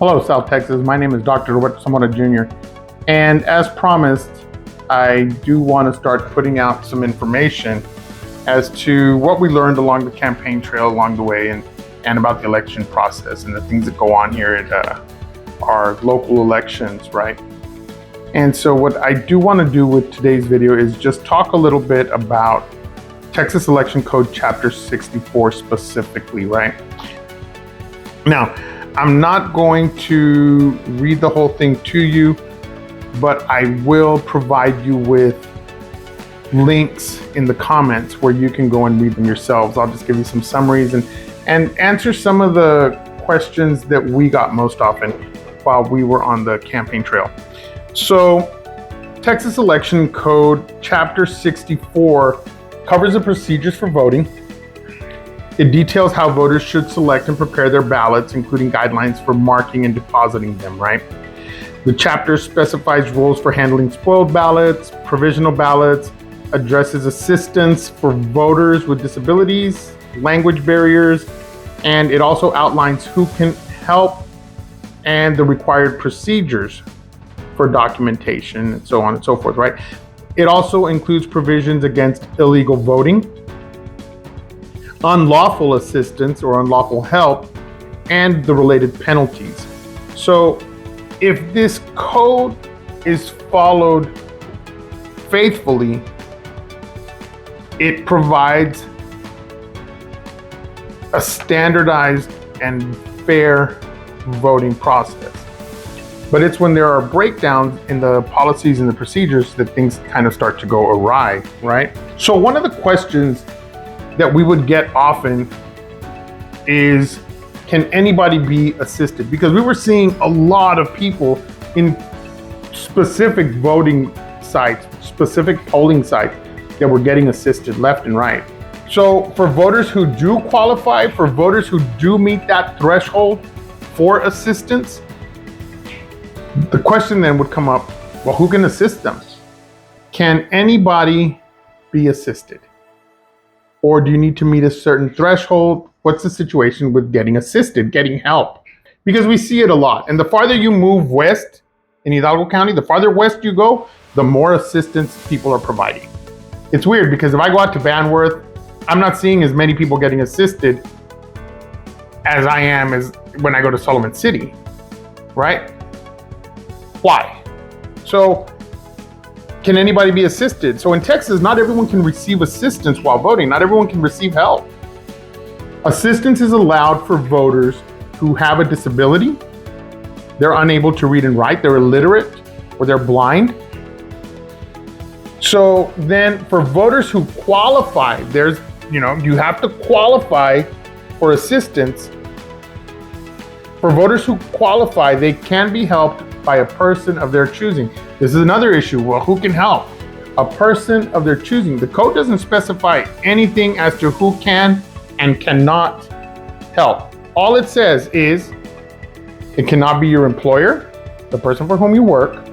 Hello, South Texas. My name is Dr. Robert Zamora Jr. And as promised, I do want to start putting out some information as to what we learned along the campaign trail along the way and about the election process and the things that go on here at our local elections, right? And so what I do want to do with today's video is just talk a little bit about Texas Election Code Chapter 64 specifically, right? Now, I'm not going to read the whole thing to you, but I will provide you with links in the comments where you can go and read them yourselves. I'll just give you some summaries and answer some of the questions that we got most often while we were on the campaign trail. So, Texas Election Code Chapter 64 covers the procedures for voting. It details how voters should select and prepare their ballots, including guidelines for marking and depositing them, right? The chapter specifies rules for handling spoiled ballots, provisional ballots, addresses assistance for voters with disabilities, language barriers, and it also outlines who can help and the required procedures for documentation and so on and so forth, right? It also includes provisions against illegal voting, unlawful assistance or unlawful help, and the related penalties. So if this code is followed faithfully, it provides a standardized and fair voting process. But it's when there are breakdowns in the policies and the procedures that things kind of start to go awry, right? So one of the questions that we would get often is, can anybody be assisted? Because we were seeing a lot of people in specific voting sites, specific polling sites that were getting assisted left and right. So for voters who do qualify, for voters who do meet that threshold for assistance, the question then would come up, well, who can assist them? Can anybody be assisted? Or do you need to meet a certain threshold? What's the situation with getting assisted, getting help? Because we see it a lot. And the farther you move west in Hidalgo County, the farther west you go, the more assistance people are providing. It's weird because if I go out to Banworth, I'm not seeing as many people getting assisted as I am as when I go to Solomon City, right? Why? So, can anybody be assisted? So in Texas, not everyone can receive assistance while voting. Not everyone can receive help. Assistance is allowed for voters who have a disability. They're unable to read and write. They're illiterate or they're blind. So then for voters who qualify, you have to qualify for assistance. For voters who qualify, they can be helped by a person of their choosing. This is another issue. Well, who can help? A person of their choosing. The code doesn't specify anything as to who can and cannot help. All it says is it cannot be your employer, the person for whom you work,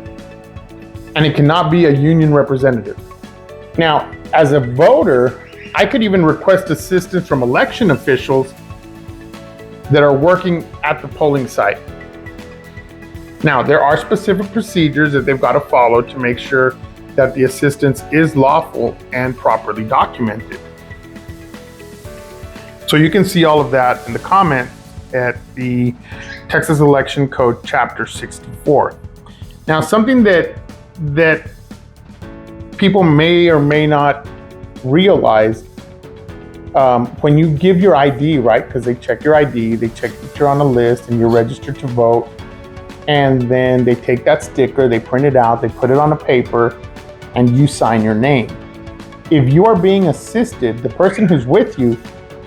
and it cannot be a union representative. Now, as a voter, I could even request assistance from election officials that are working at the polling site. Now, there are specific procedures that they've got to follow to make sure that the assistance is lawful and properly documented. So you can see all of that in the comments at the Texas Election Code Chapter 64. Now, something that people may or may not realize, when you give your ID, right? Because they check your ID, they check that you're on a list and you're registered to vote. And then they take that sticker, they print it out, they put it on a paper, and you sign your name. If you are being assisted, the person who's with you,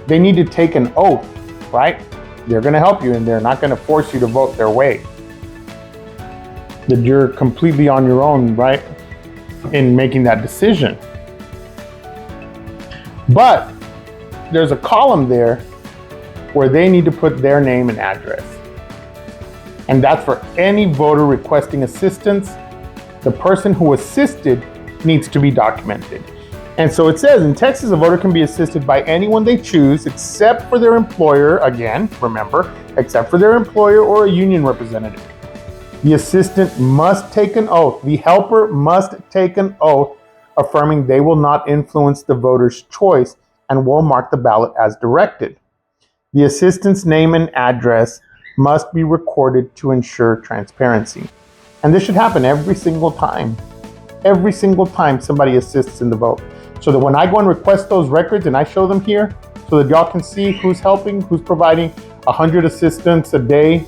they need to take an oath, right? They're gonna help you and they're not gonna force you to vote their way. That you're completely on your own, right? In making that decision. But there's a column there where they need to put their name and address. And that's for any voter requesting assistance. The person who assisted needs to be documented. And so it says, in Texas, a voter can be assisted by anyone they choose except for their employer, again, remember, except for their employer or a union representative. The assistant must take an oath. The helper must take an oath affirming they will not influence the voter's choice and will mark the ballot as directed. The assistant's name and address must be recorded to ensure transparency. And this should happen every single time somebody assists in the vote. So that when I go and request those records and I show them here, so that y'all can see who's helping, who's providing 100 assistants a day,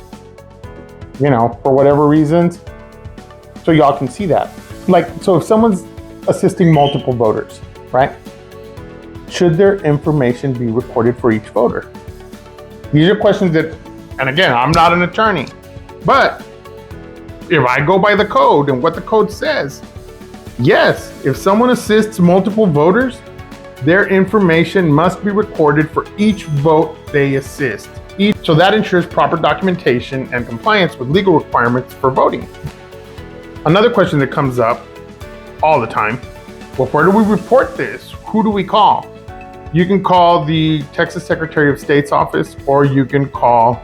for whatever reasons, so y'all can see that. Like, so if someone's assisting multiple voters, right? Should their information be recorded for each voter? These are questions that, and again, I'm not an attorney, but if I go by the code and what the code says, yes, if someone assists multiple voters, their information must be recorded for each vote they assist. So that ensures proper documentation and compliance with legal requirements for voting. Another question that comes up all the time, well, where do we report this? Who do we call? You can call the Texas Secretary of State's office, or you can call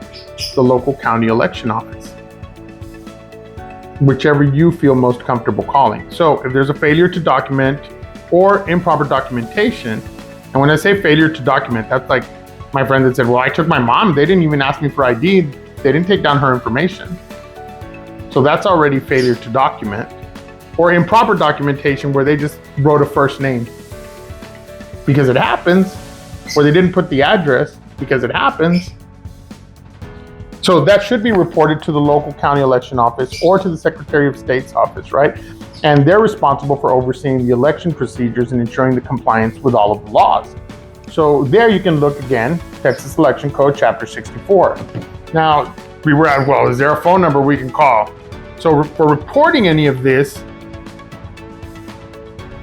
the local county election office, whichever you feel most comfortable calling. So if there's a failure to document or improper documentation, and when I say failure to document, that's like my friend that said, well, I took my mom, they didn't even ask me for ID, they didn't take down her information. So that's already failure to document. Or improper documentation where they just wrote a first name, because it happens, or they didn't put the address, because it happens. So that should be reported to the local county election office or to the Secretary of State's office, right? And they're responsible for overseeing the election procedures and ensuring the compliance with all of the laws. So there you can look again, Texas Election Code, Chapter 64. Now, we were at, well, is there a phone number we can call? So for reporting any of this,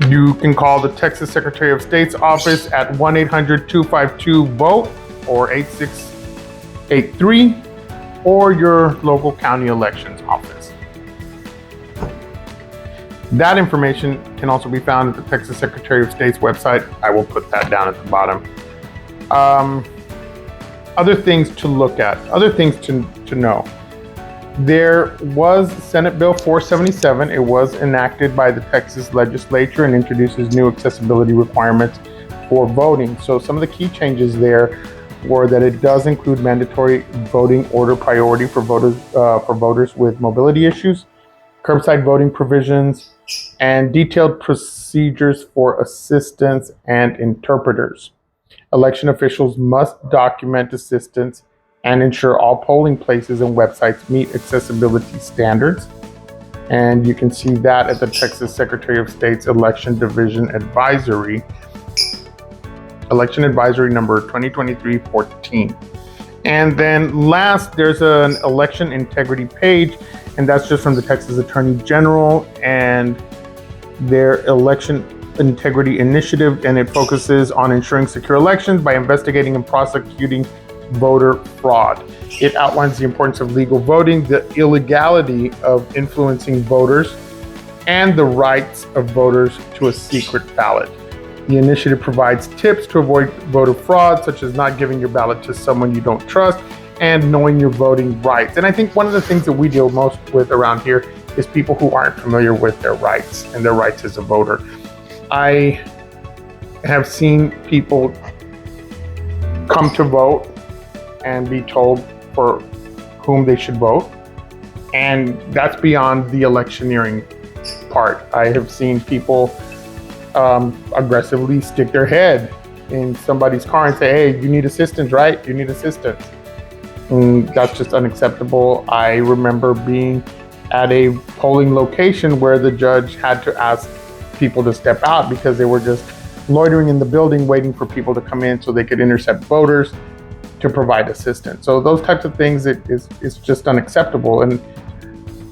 you can call the Texas Secretary of State's office at 1-800-252-VOTE or 8683, or your local county elections office. That information can also be found at the Texas Secretary of State's website. I will put that down at the bottom. Other things to look at, other things to know. There was Senate Bill 477. It was enacted by the Texas legislature and introduces new accessibility requirements for voting. So some of the key changes there were that it does include mandatory voting order priority for voters with mobility issues, curbside voting provisions, and detailed procedures for assistants and interpreters. Election officials must document assistance and ensure all polling places and websites meet accessibility standards. And you can see that at the Texas Secretary of State's Election Division Advisory, Election Advisory number 2023-14. And then last, there's an election integrity page, and that's just from the Texas Attorney General and their election integrity initiative, and it focuses on ensuring secure elections by investigating and prosecuting voter fraud. It outlines the importance of legal voting, the illegality of influencing voters, and the rights of voters to a secret ballot. The initiative provides tips to avoid voter fraud, such as not giving your ballot to someone you don't trust and knowing your voting rights. And I think one of the things that we deal most with around here is people who aren't familiar with their rights and their rights as a voter. I have seen people come to vote and be told for whom they should vote, and that's beyond the electioneering part. I have seen people aggressively stick their head in somebody's car and say, hey, you need assistance, right? You need assistance. And that's just unacceptable. I remember being at a polling location where the judge had to ask people to step out because they were just loitering in the building waiting for people to come in so they could intercept voters to provide assistance. So those types of things, it's just unacceptable. And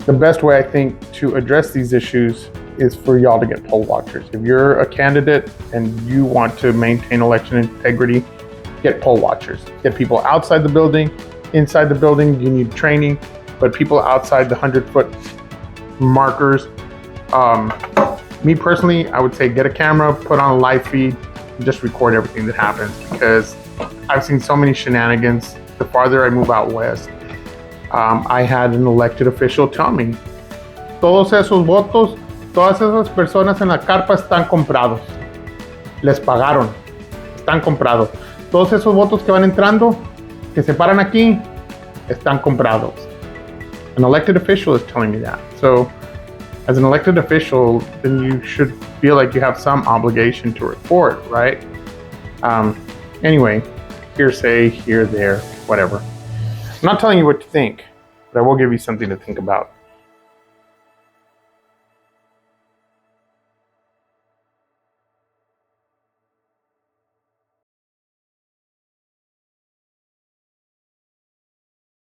the best way I think to address these issues is for y'all to get poll watchers. If you're a candidate and you want to maintain election integrity, get poll watchers. Get people outside the building. Inside the building, you need training, but people outside the 100-foot markers, Me personally, I would say get a camera, put on a live feed, and just record everything that happens, because I've seen so many shenanigans. The farther I move out west, I had an elected official tell me, todos esos votos, todas esas personas en la carpa están comprados. Les pagaron. Están comprados. Todos esos votos que van entrando, que se paran aquí, están comprados. An elected official is telling me that. So, as an elected official, then you should feel like you have some obligation to report, right? Anyway, hearsay, here, there, whatever. I'm not telling you what to think, but I will give you something to think about.